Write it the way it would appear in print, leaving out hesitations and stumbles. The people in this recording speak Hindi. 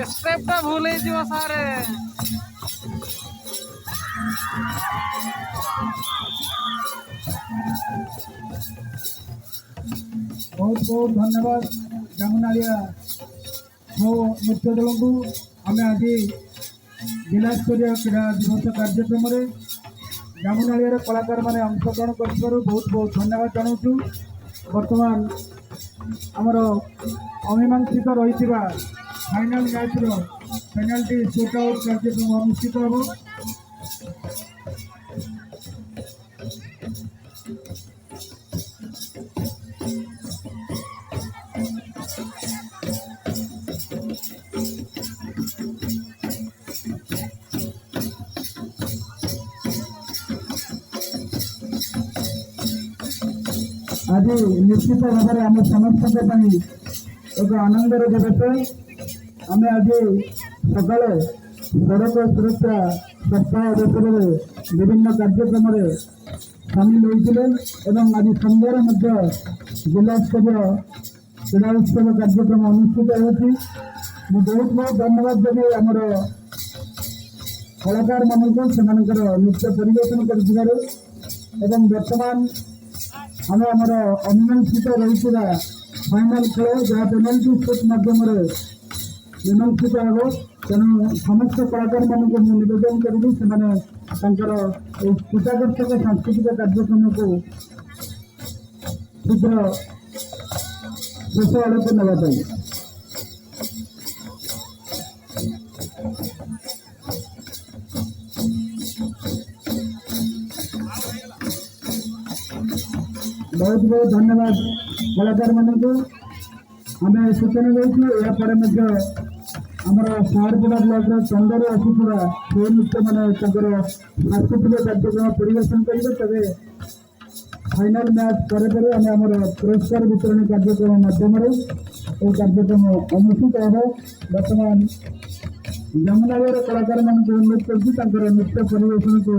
स्टेपटा भूल हो सारे बहुत बहुत धन्यवाद जामुनालिया मो नृत्य दल को आम आज जिला स्तरीय क्रीड़ा दिवस कार्यक्रम में जामुनालिया कलाकार मैंने अंशग्रहण कर बहुत बहुत धन्यवाद जनाऊँ। बर्तमान आमर अमीमांसित रही फाइनाल मैच पेनाल्टी शूटआउट कार्यक्रम अनुष्ठित हम। आज निश्चित भाव में आम समस्त एक आनंदर दिवस। आम आज सका सड़क सुरक्षा सप्ताह अवसर में विभिन्न कार्यक्रम सामिल होते आज सन्धार जिला स्तरीय क्रीड़ा उत्सव कार्यक्रम अनुष्ठित होती। बहुत बहुत धन्यवाद देवी आमर कलाकार मानक से नृत्य परिवेशन कर बर्तमान आम आमर अमीमांसित रही फाइनाल खेल जहाँ पेनाल्टी शूट मध्यम मीमांसित हम। तेणु समस्त कलाकार मानक निवेदन करी चित्ताकर्षक सांस्कृतिक कार्यक्रम को शीघ्र शेष आड़क नापी बहुत बहुत धन्यवाद कलाकार मानक। आम सूचना देती यापर आमर सारपड़ा ब्लॉक चंदर आसूरा से नृत्य मैंने सांस्कृतिक कार्यक्रम परिवेशन करेंगे। तेरे फाइनाल मैच पर आम पुरस्कार वितरण कार्यक्रम मध्यम कार्यक्रम अनुष्ठित हम। बर्तमान जमुनालिया कलाकार मान अनुरोध कर नृत्य परिवेशन को